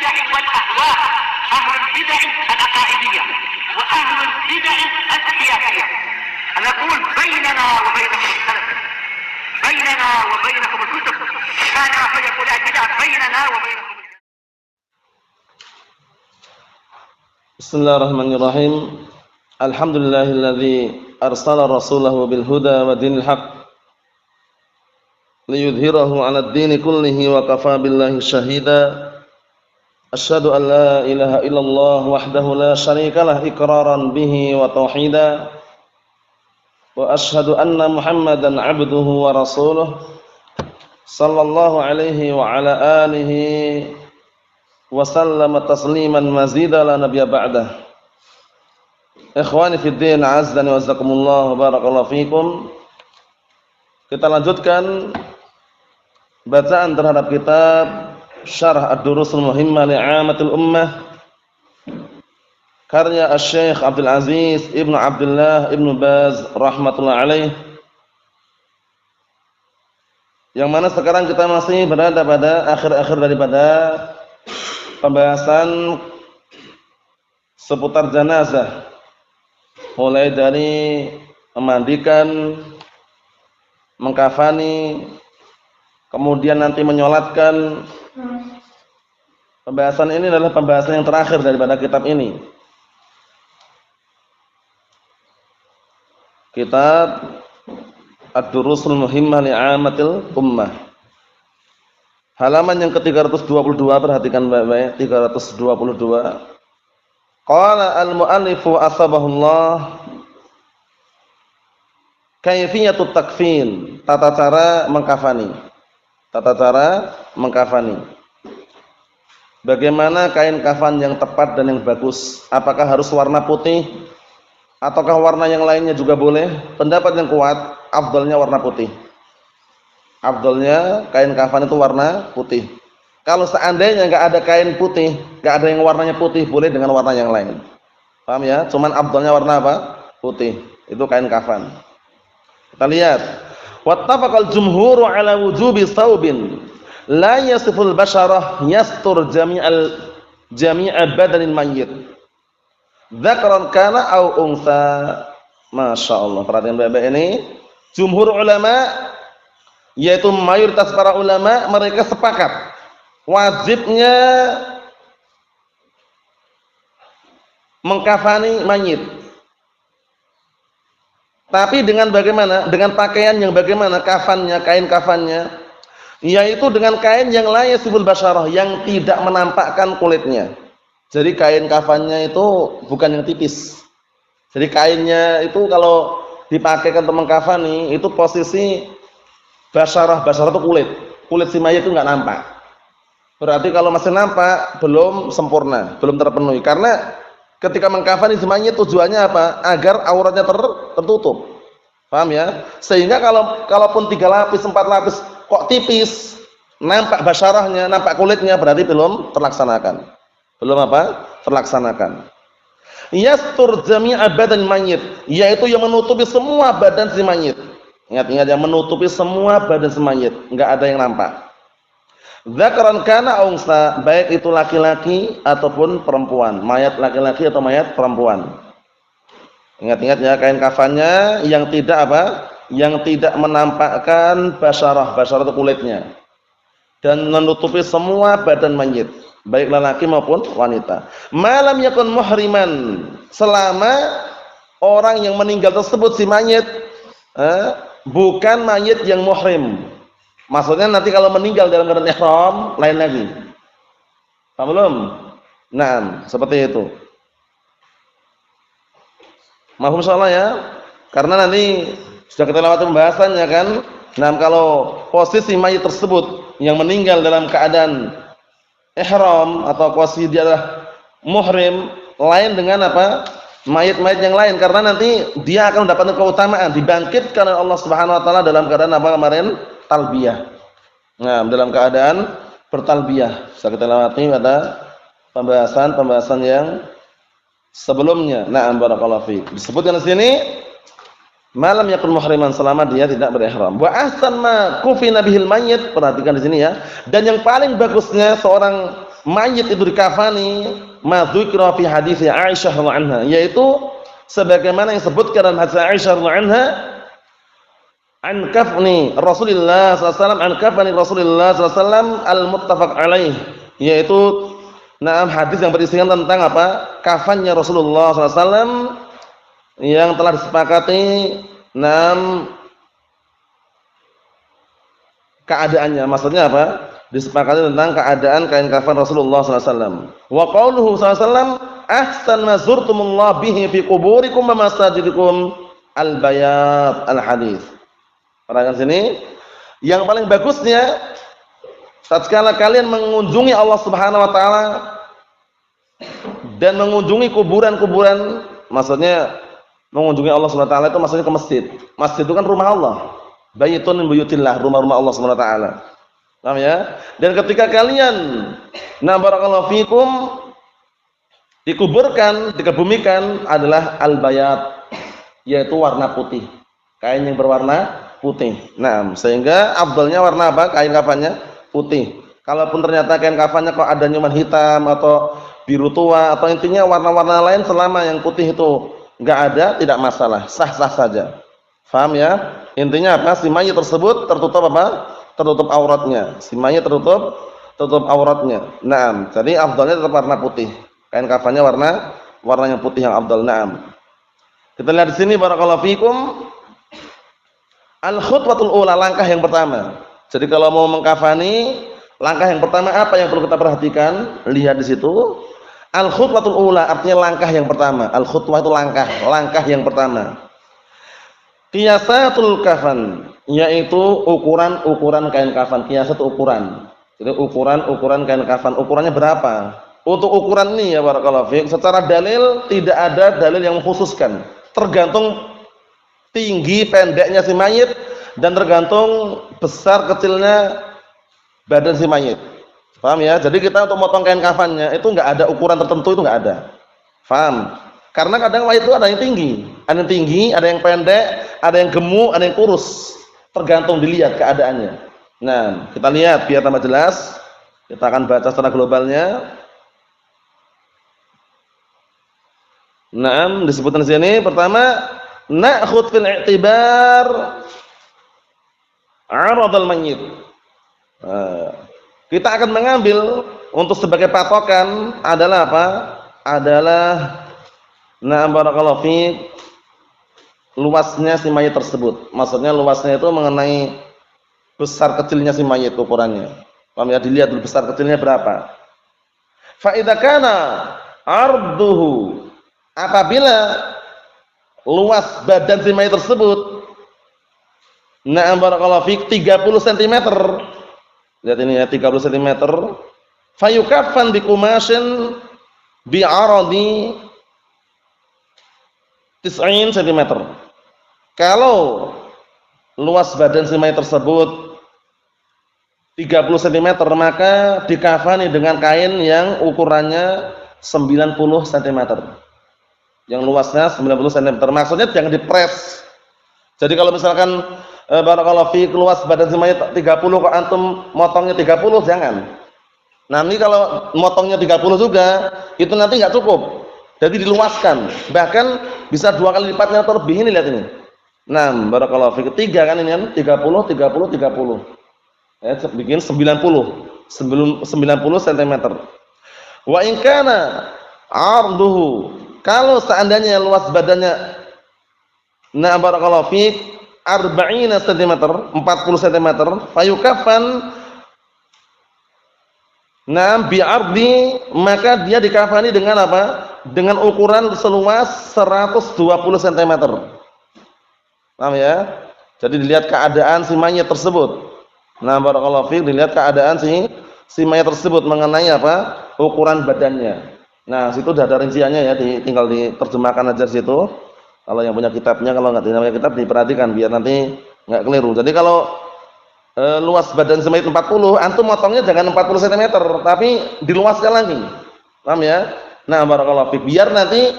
البدع والأهواء، أهل البدع العقائدية وأهل البدع السياسية. نقول بيننا وبينكم السلف، بيننا وبينكم الكتب، كان فيقول البدع بيننا وبينكم. بسم الله الرحمن الرحيم. الحمد لله الذي أرسل رسوله بالهدى ودين الحق ليظهره على الدين كله وكفى بالله شهيدا. أشهد أن لا إله إلا الله وحده لا شريك له إقرارا به وتوحيدا، وأشهد أن محمدا عبده ورسوله صلى الله عليه وعلى آله وسلم تسليما مزيدا لا نبي بعده. Ikhwani fid din, azzani wa jazakumullah, barakallahu fikum. Kita lanjutkan bacaan terhadap kitab Syarah Ad-Durusul Muhimmah li'amatil ummah karya Asy-Syaikh Abdul Aziz Ibnu Abdullah Ibnu Baz rahmatullah alaih, yang mana sekarang kita masih berada pada akhir-akhir daripada pembahasan seputar jenazah, mulai dari memandikan, mengkafani, kemudian nanti menyolatkan. Pembahasan ini adalah pembahasan yang terakhir daripada kitab ini. Kitab Ad-Durusul Muhimmah li'amatil ummah. Halaman yang ke-322, perhatikan baik-baik, 322. Qala al-mu'allifu asbahullah, kaifiyatut takfin, tata cara mengkafani. Tata cara mengkafani. Bagaimana kain kafan yang tepat dan yang bagus? Apakah harus warna putih ataukah warna yang lainnya juga boleh? Pendapat yang kuat, afdalnya warna putih. Afdalnya kain kafan itu warna putih. Kalau seandainya enggak ada kain putih, enggak ada yang warnanya putih, boleh dengan warna yang lain. Paham ya? Cuman afdalnya warna apa? Putih. Itu kain kafan. Kita lihat. Wattafaqal jumhuru ala wujubi saubin la yasiful basyarah yastur jami'a badanil mayyit. Dzakaran kana au unsa. Masyaallah, perhatian baik-baik ini. Jumhur ulama, yaitu mayoritas para ulama, mereka sepakat wajibnya mengkafani mayit. Tapi dengan bagaimana? Dengan pakaian yang bagaimana kafannya, kain kafannya? Yaitu dengan kain yang la yasiful basyarah, yang tidak menampakkan kulitnya. Jadi kain kafannya itu bukan yang tipis. Jadi kainnya itu kalau dipakaikan untuk mengkafani, itu posisi basyarah itu kulit. Kulit si mayit itu enggak nampak. Berarti kalau masih nampak belum sempurna, belum terpenuhi. Karena ketika mengkafani si mayit tujuannya apa? Agar auratnya tertutup. Paham ya? Sehingga kalaupun 3 lapis, 4 lapis kok tipis, nampak basyarahnya, nampak kulitnya, berarti belum terlaksanakan. Belum apa? Terlaksanakan. Yastur jami'a badan mayit, yaitu yang menutupi semua badan si mayit. Ingat-ingat, yang menutupi semua badan si mayit, enggak ada yang nampak. Dzakaran kana unsa, baik itu laki-laki ataupun perempuan, mayat laki-laki atau mayat perempuan. Ingat-ingat ya, kain kafannya yang tidak apa? Yang tidak menampakkan basyarah itu kulitnya, dan menutupi semua badan mayit, baik lelaki maupun wanita. Malam yakun muhriman, selama orang yang meninggal tersebut si mayit bukan mayit yang muhrim. Maksudnya nanti kalau meninggal dalam keadaan ihram lain lagi. Paham belum? Nah, seperti itu. Mahfum insyaallah ya. Karena nanti sudah kita lewati pembahasannya kan. Nah, kalau posisi mayit tersebut yang meninggal dalam keadaan ihram atau posisi dia adalah muhrim, lain dengan apa? Mayit-mayit yang lain, karena nanti dia akan mendapatkan keutamaan, dibangkitkan oleh Allah Subhanahu wa taala dalam keadaan apa kemarin? Talbiyah. Nah, dalam keadaan bertalbiyah. Sudah kita lewati pada pembahasan yang sebelumnya. Na'am, barakallahu fiik. Disebutkan di sini malam yakun muhriman, selama dia tidak berihram. Wa ahsan ma kufina bihil mayyit, perhatikan di sini ya. Dan yang paling bagusnya seorang mayit itu dikafani madzukra fi hadis Aisyah radhiyallahu anha, yaitu sebagaimana yang disebutkan dalam hadis Aisyah radhiyallahu anha, an kafni Rasulullah sallallahu alaihi wasallam, an kafani Rasulullah sallallahu alaihi wasallam al-muttafaq alaih, yaitu hadis yang berisikan tentang apa? Kafannya Rasulullah sallallahu alaihi wasallam yang telah disepakati keadaannya. Maksudnya apa? Disepakati tentang keadaan kain kafan Rasulullah sallallahu alaihi wasallam. Wa qauluhu sallallahu alaihi wasallam, ahsan ma zurtumullah bihi fi quburikum wa masajidikum al-bayat al-hadis. Perhatikan sini, yang paling bagusnya tatkala kalian mengunjungi Allah Subhanahu wa taala dan mengunjungi kuburan-kuburan, maksudnya mengunjungi Allah Subhanahu wa taala itu maksudnya ke masjid. Masjid itu kan rumah Allah. Baitun min buyutillah, rumah-rumah Allah Subhanahu wa taala. Paham ya? Dan ketika kalian barakallahu fikum dikuburkan, dikebumikan adalah al-bayat, yaitu warna putih. Kain yang berwarna putih. Sehingga afdalnya warna apa? Kain kafannya putih. Kalaupun ternyata kain kafannya kok ada nyuman hitam atau biru tua atau intinya warna-warna lain, selama yang putih itu enggak ada, tidak masalah, sah-sah saja. Paham ya? Intinya apa? Si mayit tersebut tertutup apa? Tertutup auratnya. Si mayit tertutup auratnya. Jadi afdalnya tetap warna putih. Kain kafannya warna yang putih yang afdal. Kita lihat di sini barakallahu fikum. Al-khutwatul ula, langkah yang pertama. Jadi kalau mau mengkafani, langkah yang pertama apa yang perlu kita perhatikan? Lihat di situ. Al-khutwatul ula artinya langkah yang pertama. Al-khutwah itu langkah yang pertama. Qiyasatul kafan, yaitu ukuran kain kafan. Qiyasat ukuran. Jadi ukuran kain kafan. Ukurannya berapa? Untuk ukuran ini ya barakallahu fiik, secara dalil tidak ada dalil yang mengkhususkan. Tergantung tinggi pendeknya si mayit dan tergantung besar kecilnya badan si mayit. Paham ya? Jadi kita untuk motong kain kafannya itu enggak ada ukuran tertentu, itu enggak ada. Paham? Karena kadang mayit itu ada yang tinggi, ada yang pendek, ada yang gemuk, ada yang kurus. Tergantung dilihat keadaannya. Kita lihat biar tambah jelas. Kita akan baca secara globalnya. Disebutkan di sini pertama, na'khudh fil i'tibar 'aradul mayyit. Kita akan mengambil untuk sebagai patokan adalah apa? Adalah barakallahu fiik, luasnya si mayit tersebut. Maksudnya luasnya itu mengenai besar kecilnya si mayit ukurannya. Paham ya? Dilihat dulu besar kecilnya berapa. Fa idza kana arduhu, apabila luas badan si mayit tersebut barakallahu fiik 30 cm. Lihat ini ya, 30 cm. Fayukaffan bi kumashin bi 'aradi 90 cm. Kalau luas badan si mayit tersebut 30 cm, maka dikafani dengan kain yang ukurannya 90 cm. Yang luasnya 90 cm. Maksudnya jangan dipres. Jadi kalau misalkan barakallahu fiik luas badan si mayit 30 kok antum motongnya 30, jangan. Nanti kalau motongnya 30 juga itu nanti enggak cukup. Jadi diluaskan. Bahkan bisa 2 kali lipatnya atau lebih. Ini lihat ini. Barakallahu fiik. 3 kan ini kan? 30 30. Ya, bikin 90 cm. Wa in kana 'arduhu, kalau seandainya luas badannya barakallahu fiik 40 cm, 40 cm, fayukaffan bi'ardi, maka dia dikafani dengan apa? Dengan ukuran seluas 120 cm. Paham ya? Jadi dilihat keadaan si mayit tersebut. Barakallahu fiik, dilihat keadaan si mayit tersebut mengenai apa? Ukuran badannya. Situ sudah ada rinciannya ya, tinggal diterjemahkan aja situ. Kalau yang punya kitabnya, kalau enggak punya kitab diperhatikan biar nanti enggak keliru. Jadi kalau luas badan si mayit 40, antum motongnya jangan 40 cm, tapi diluaskan lagi. Paham ya? Barakallahu fiik, biar nanti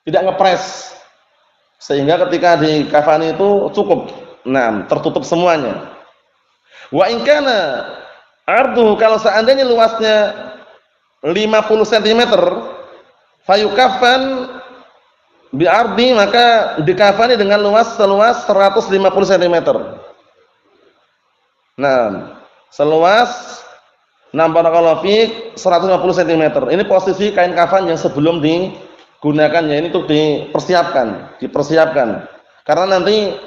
tidak ngepres. Sehingga ketika di kafani itu cukup. Tertutup semuanya. Wa in kana arduhu, kalau seandainya luasnya 50 cm, fayukafan bi'ardi, maka dikafani dengan luas seluas 150 cm. Nah, seluas barakallahu fiik 150 cm. Ini posisi kain kafan yang sebelum digunakannya, ini untuk dipersiapkan. Karena nanti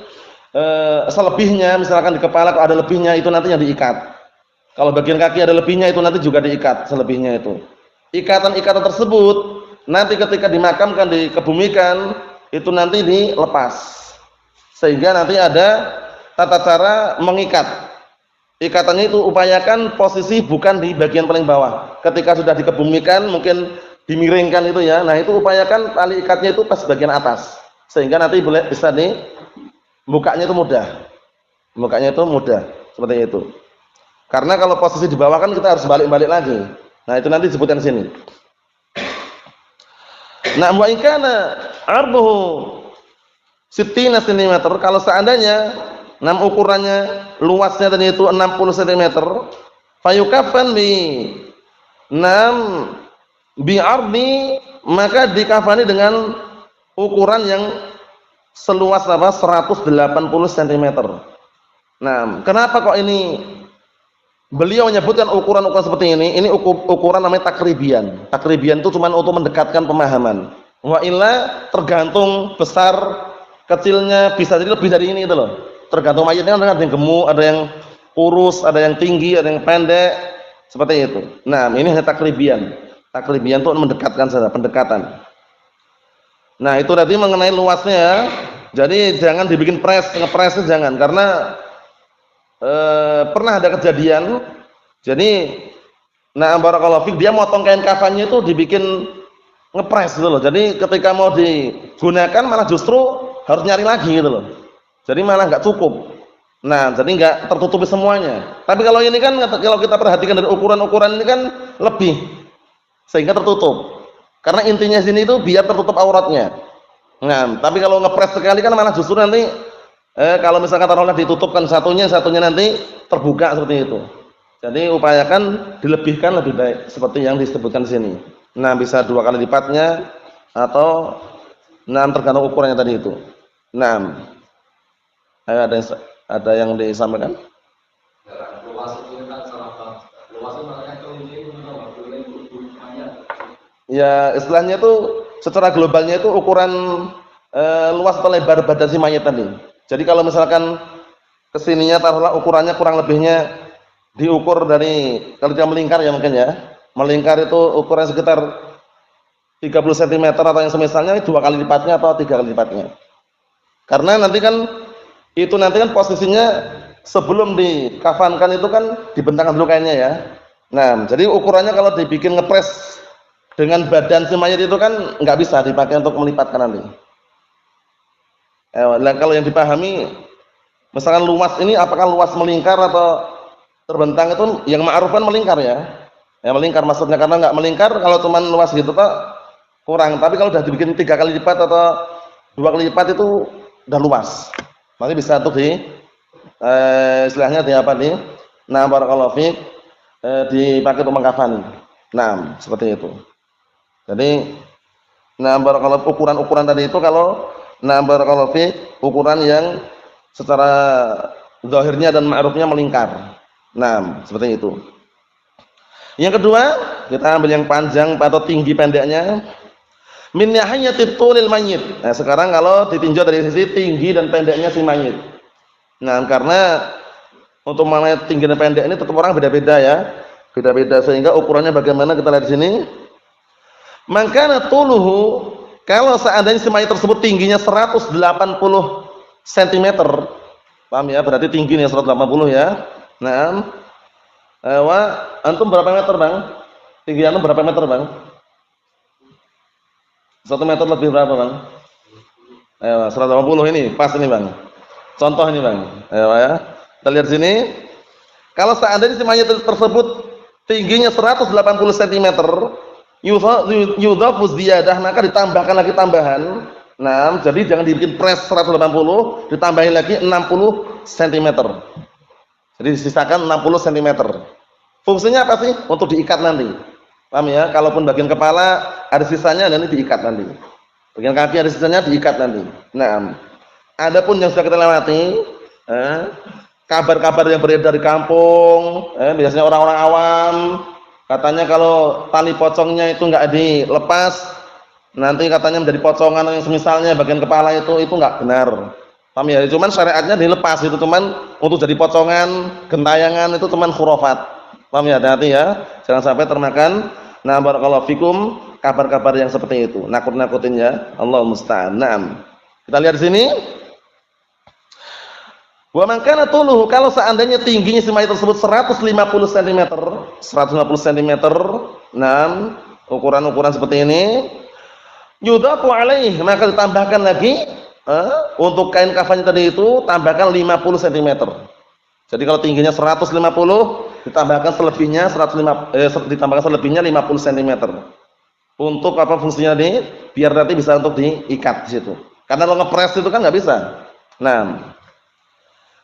selebihnya, misalkan di kepala kalau ada lebihnya, itu nantinya diikat. Kalau bagian kaki ada lebihnya, itu nanti juga diikat selebihnya itu. Ikatan-ikatan tersebut nanti ketika dimakamkan, dikebumikan, itu nanti dilepas. Sehingga nanti ada tata cara mengikat. Ikatannya itu upayakan posisi bukan di bagian paling bawah. Ketika sudah dikebumikan, mungkin dimiringkan itu ya. Nah, itu upayakan tali ikatnya itu pas bagian atas. Sehingga nanti boleh bisa bukanya itu mudah. Bukanya itu mudah, seperti itu. Karena kalau posisi di bawah kan kita harus balik-balik lagi. Nah, itu nanti disebutkan sini. Nah, wa in kana 'arduhu 60 cm, kalau seandainya ukurannya luasnya tadi itu 60 cm, fayukafan bi ardi, maka dikafani dengan ukuran yang seluas 180 cm. Nah, kenapa kok ini beliau menyebutkan ukuran-ukuran seperti ini? Ini ukuran namanya takribian. Takribian itu cuma untuk mendekatkan pemahaman. Wa illa tergantung besar kecilnya, bisa jadi lebih dari ini itu loh. Tergantung mayatnya, ada yang gemuk, ada yang kurus, ada yang tinggi, ada yang pendek, seperti itu. Nah, ini hanya takribian. Takribian itu mendekatkan saja, pendekatan. Nah, itu tadi mengenai luasnya ya. Jadi jangan dibikin ngepresnya jangan, karena pernah ada kejadian. Jadi barakallahu fik, dia motong kain kafannya itu dibikin ngepres gitu loh. Jadi ketika mau digunakan malah justru harus nyari lagi gitu loh. Jadi malah nggak cukup. Nah, jadi nggak tertutupi semuanya. Tapi kalau ini kan, kalau kita perhatikan dari ukuran-ukuran ini kan lebih, sehingga tertutup. Karena intinya sini itu biar tertutup auratnya. Nah, tapi kalau ngepres sekali kan malah justru nanti kalau misalkan taruhlah ditutupkan satunya nanti terbuka seperti itu. Jadi upayakan dilebihkan lebih baik, seperti yang disebutkan di sini. Nah, bisa 2 kali lipatnya atau tergantung ukurannya tadi itu. Nah, ada yang disampaikan? Ya, istilahnya itu secara globalnya itu ukuran luas atau lebar badan si mayat tadi. Jadi kalau misalkan kesininya taruhlah ukurannya kurang lebihnya diukur dari, kalau dia melingkar ya mungkin ya, melingkar itu ukuran sekitar 30 cm atau yang semisalnya, 2 kali lipatnya atau 3 kali lipatnya. Karena nanti kan itu nanti kan posisinya sebelum dikafankan itu kan dibentangkan dulu kainnya ya. Nah, jadi ukurannya kalau dibikin ngepres dengan badan si mayat itu kan nggak bisa dipakai untuk melipatkan nanti. Kalau yang dipahami, misalkan luas ini apakah luas melingkar atau terbentang, itu yang ma'ruf kan melingkar ya. Ya melingkar maksudnya, karena nggak melingkar kalau cuma luas gitu Pak kurang. Tapi kalau sudah dibikin 3 kali lipat atau 2 kali lipat itu udah luas. Nanti bisa tuh istilahnya barakallahu fiik, dipakai untuk mengkafani. Nah, seperti itu. Jadi barakallahu, ukuran-ukuran tadi itu kalau barakallahu fiik, ukuran yang secara zahirnya dan ma'rufnya melingkar. Nah, seperti itu. Yang kedua, kita ambil yang panjang atau tinggi pendeknya. Min nahiyati tulil mayyit. Nah, sekarang kalau ditinjau dari sisi tinggi dan pendeknya si mayit. Nah, karena untuk mengenai tinggi dan pendek ini tetap orang beda-beda ya. Beda-beda, sehingga ukurannya bagaimana kita lihat di sini. Maka tuluhu, kalau seandainya si mayit tersebut tingginya 180 cm. Paham ya? Berarti tingginya 180 ya. Nah, antum berapa meter, Bang? Tinggi antum berapa meter, Bang? 1 meter lebih berapa, Bang? 180 ini, pas ini, Bang. Contoh ini, Bang. Ya. Kita lihat sini. Kalau seandainya si mayat tersebut tingginya 180 cm, yudhafu ziyadah, maka ditambahkan lagi tambahan. Nah, jadi jangan dibikin press 180, ditambahin lagi 60 cm. Jadi disisakan 60 cm. Fungsinya apa sih? Untuk diikat nanti. Paham ya? Kalaupun bagian kepala ada sisanya dan ini diikat nanti. Bagian kaki ada sisanya diikat nanti. Nah, adapun yang sudah kita lewati, kabar-kabar yang beredar di kampung, biasanya orang-orang awam katanya kalau tali pocongnya itu enggak dilepas, nanti katanya menjadi pocongan yang semisalnya bagian kepala itu enggak benar. Paham ya? Cuman syariatnya dilepas itu cuman untuk jadi pocongan, gentayangan itu cuman khurafat. Paham ya? Hati-hati ya. Jangan sampai termakan nah barakallahu fikum kabar-kabar yang seperti itu. Nakut-nakutin ya. Allahu musta'an. Naam. Kita lihat di sini. Wa man kana tuluhu, kalau seandainya tingginya si mayit tersebut 150 cm, 150 cm, naam, ukuran-ukuran seperti ini, yudhafu alaih, maka ditambahkan lagi untuk kain kafannya tadi itu tambahkan 50 cm. Jadi kalau tingginya 150 ditambahkan selebihnya 50 cm. Untuk apa fungsinya nih? Biar nanti bisa untuk diikat di situ. Karena kalau ngepres itu kan nggak bisa. Nah,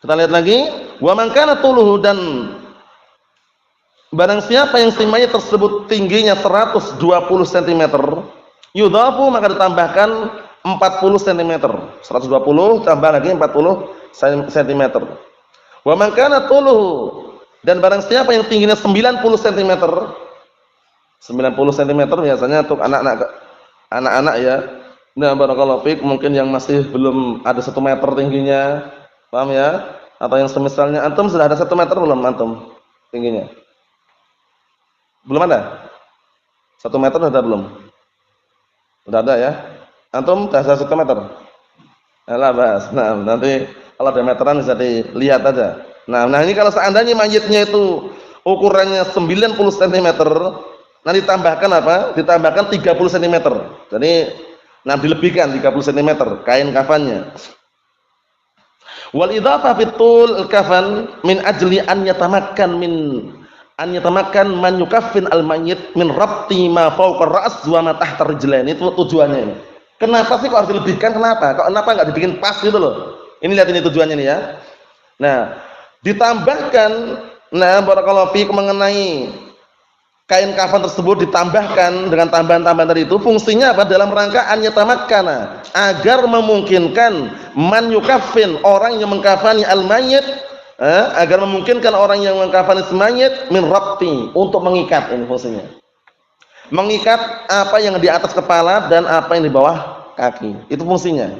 kita lihat lagi, wa man kana tuluhu, dan barang siapa yang si mayit tersebut tingginya 120 cm, yudhafu, maka ditambahkan 40 cm. 120 tambah lagi 40 cm. Wa man kana tuluhu, dan barang siapa yang tingginya 90 cm, 90 cm biasanya untuk anak-anak ya. Nah, barakallahu fiik, mungkin yang masih belum ada 1 meter tingginya, paham ya? Atau yang semisalnya, antum sudah ada 1 meter belum antum tingginya? Belum ada? 1 meter sudah belum? Sudah ada ya? Antum sudah 1 meter? Alah bas. Nah, nanti kalau ada meteran bisa dilihat aja. Nah, ini kalau seandainya mayitnya itu ukurannya 90 cm, nanti ditambahkan apa? Ditambahkan 30 cm. Jadi, nah dilebihkan 30 cm kain kafannya. Wal idhafah fitul al-kafan min ajli an yatamakkan man yukaffin al-mayyit min rabti ma fawqa ar-ra's wa ma tahta rijlain. Itu tujuannya ini. Kenapa sih kok harus dilebihkan? Kenapa enggak dibikin pas gitu loh? Ini lihat ini tujuannya nih ya. Nah, ditambahkan barakallahu fiik mengenai kain kafan tersebut ditambahkan dengan tambahan-tambahan tadi itu fungsinya apa? Dalam rangka an yatamakkana, agar memungkinkan man yukaffin, orang yang mengkafani al-mayyit, agar memungkinkan orang yang mengkafani mayit min rabti, untuk mengikat. Ini fungsinya. Mengikat apa yang di atas kepala dan apa yang di bawah kaki. Itu fungsinya.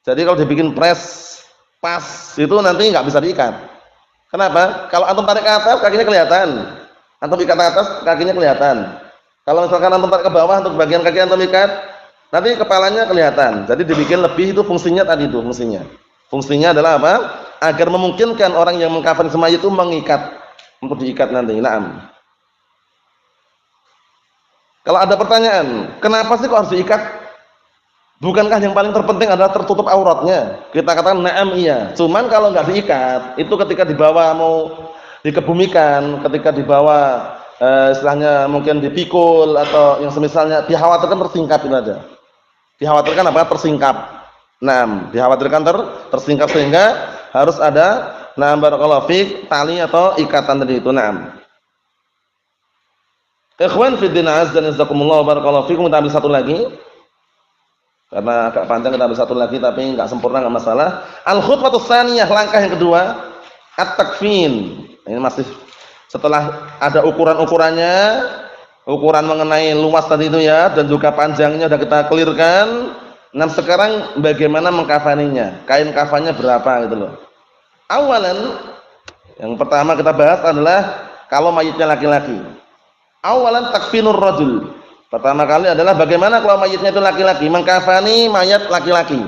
Jadi kalau dibikin pres pas itu nanti nggak bisa diikat. Kenapa? Kalau antum tarik ke atas kakinya kelihatan. Antum ikat ke atas kakinya kelihatan. Kalau misalkan antum tarik ke bawah untuk bagian kaki antum ikat, nanti kepalanya kelihatan. Jadi dibikin lebih, itu fungsinya tadi itu fungsinya. Fungsinya adalah apa? Agar memungkinkan orang yang mengkafan mayit itu mengikat, untuk diikat nanti. Naam. Kalau ada pertanyaan, kenapa sih kok harus diikat? Bukankah yang paling terpenting adalah tertutup auratnya? Kita katakan na'am iya. Cuman kalau nggak diikat, itu ketika dibawa mau dikebumikan, ketika dibawa istilahnya mungkin dipikul atau yang semisalnya, dikhawatirkan tersingkap itu aja. Dikhawatirkan apa? Tersingkap. Naam, dikhawatirkan tersingkap sehingga harus ada barakallahu fiik tali atau ikatan tadi itu. Naam. Ikhwan fi din azza wa jazakumullah barakallahu fiikum. Kita ambil satu lagi. Karena agak panjang kita ambil satu lagi tapi enggak sempurna enggak masalah. Al-khutwatus tsaniyah, langkah yang kedua, at-takfin. Ini masih setelah ada ukuran-ukurannya, ukuran mengenai luas tadi itu ya, dan juga panjangnya sudah kita clearkan. Nah, sekarang bagaimana mengkafaninya? Kain kafannya berapa gitu loh. Awalan, yang pertama kita bahas adalah kalau mayitnya laki-laki. Awalan takfinur rajul. Pertama kali adalah bagaimana kalau mayitnya itu laki-laki, mengkafani mayat laki-laki.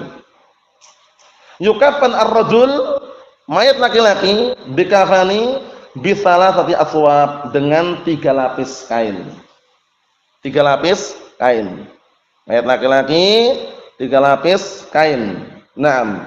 Yukafan ar-rajul, mayat laki-laki dikafani bisalasati aswab, dengan 3 lapis kain. 3 lapis kain. Mayat laki-laki 3 lapis kain. Naam.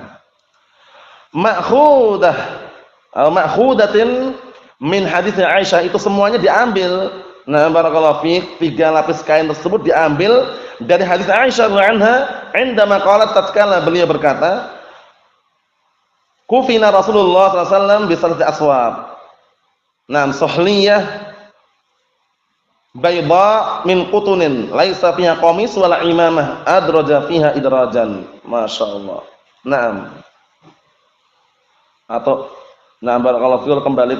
Ma'khudah atau ma'khudatin min hadits Aisyah, itu semuanya diambil. Nah, barakallahu fiik, 3 lapis kain tersebut diambil dari hadis Aisyah radhiyallahu anha, indama qalat, tatkala beliau berkata, kufina Rasulullah sallallahu alaihi wasallam bi salati aswab. Nah, suhliyah bayda min qutunin laisa fiha qamis wala imamah adraja fiha idrajan. Masyaallah. Naam. Atau barakallahu fiikum kembali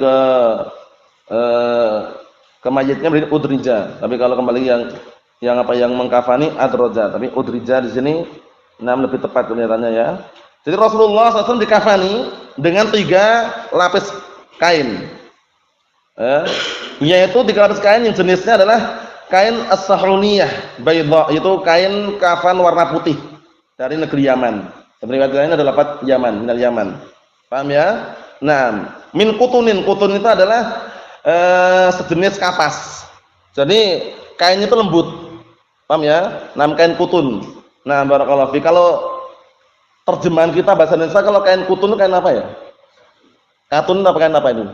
ke mayitnya berarti udrija. Tapi kalau kembali yang mengkafani adraja, tapi udrija di sini lebih tepat kelihatannya ya. Jadi Rasulullah SAW dikafani dengan 3 lapis kain. Yaitu 3 lapis kain yang jenisnya adalah kain as-sahruniyah bayda, itu kain kafan warna putih dari negeri Yaman. Riwayat lain adalah lafaz Yaman, minal Yaman. Paham ya? Nah, min kutunin, kutun itu adalah sejenis kapas. Jadi kainnya itu lembut. Paham ya? Kain kutun. Nah, barakallahu fi. Kalau terjemahan kita bahasa Indonesia, kalau kain kutun itu kain apa ya? Katun apa kain apa itu?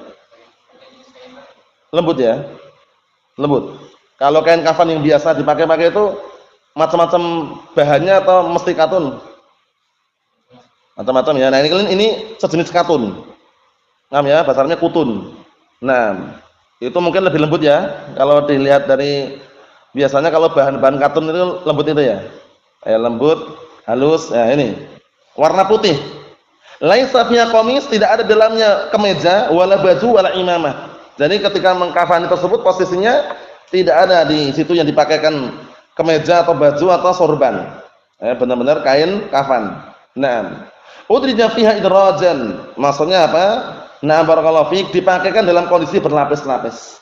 Lembut ya? Lembut. Kalau kain kafan yang biasa dipakai-pakai itu macam-macam bahannya atau mesti katun? Macam-macam ya. Nah, ini sejenis katun. Paham ya? Bahasanya kutun. Nah, itu mungkin lebih lembut ya. Kalau dilihat dari biasanya kalau bahan-bahan katun itu lembut itu ya. Lembut, halus. Nah, ini warna putih. Laisa fiha qamis, tidak ada dalamnya kemeja, wala baju, wala imamah. Jadi ketika mengkafani tersebut posisinya tidak ada di situ yang dipakaikan kemeja atau baju atau sorban. Benar-benar kain kafan. Nah, udrija fiha idrajan. Maksudnya apa? Nah, barakallahu fiik, dipakaikan dalam kondisi berlapis-lapis.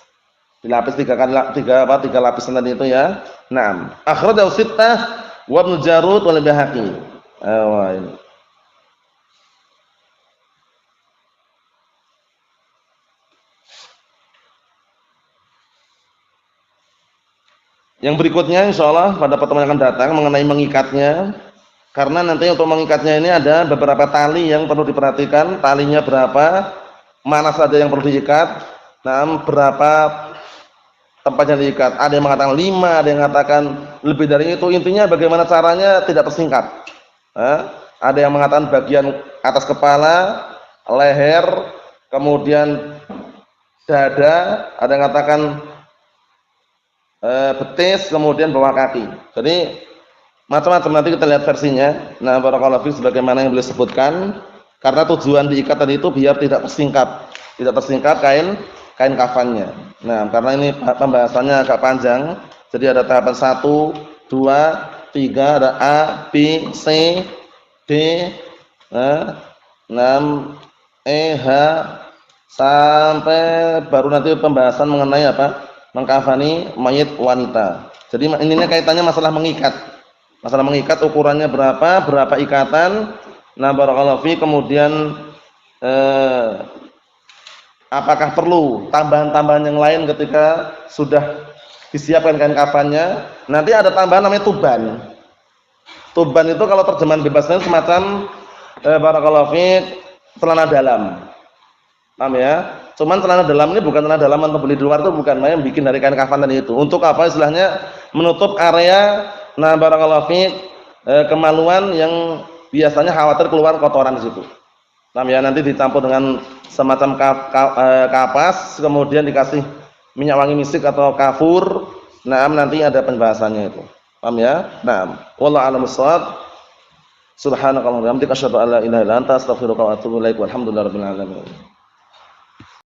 Dilapis 3 lapisan tadi itu ya. Naam. Akhrajahu sittah wa Ibnu Jarud wal Baihaqi. Ini. Yang berikutnya insyaallah pada pertemuan yang akan datang mengenai mengikatnya. Karena nanti untuk mengikatnya ini ada beberapa tali yang perlu diperhatikan, talinya berapa, mana saja yang perlu diikat, berapa tempat yang diikat. Ada yang mengatakan 5, ada yang mengatakan lebih dari itu. Intinya bagaimana caranya tidak tersingkap. Ada yang mengatakan bagian atas kepala, leher, kemudian dada, ada yang mengatakan betis, kemudian bawah kaki. Jadi macam-macam, nanti kita lihat versinya. Nah, barakallahu fiik, sebagaimana yang beliau sebutkan, karena tujuan diikat tadi itu biar tidak tersingkap kain kafannya. Nah, karena ini pembahasannya agak panjang, jadi ada tahapan 1, 2, 3, ada A, B, C, D, 6, E, H, sampai baru nanti pembahasan mengenai apa? Mengkafani mayit wanita. Jadi ini kaitannya masalah mengikat. Masalah mengikat, ukurannya berapa ikatan. Nah, barakallahu fi, kemudian apakah perlu tambahan-tambahan yang lain ketika sudah disiapkan kain kafannya? Nanti ada tambahan namanya tuban. Tuban itu kalau terjemahan bebasnya semacam barakallahu fi, celana dalam. Paham ya? Cuman celana dalam ini bukan celana dalam untuk beli di luar, itu bukan, main bikin dari kain kafan tadi itu. Untuk apa istilahnya? Menutup area, nah barakallahu fiik, kemaluan yang biasanya khawatir keluar kotoran di situ. Paham ya? Nanti dicampur dengan semacam kapas, kemudian dikasih minyak wangi misik atau kafur. Nah, nanti ada pembahasannya itu. Paham ya? Nah, wallahu a'lam bissawab. Subhanakallahumma wa bihamdika asyhadu an la ilaha illa anta astaghfiruka wa atubu ilaik. Walhamdulillahirabbil alamin.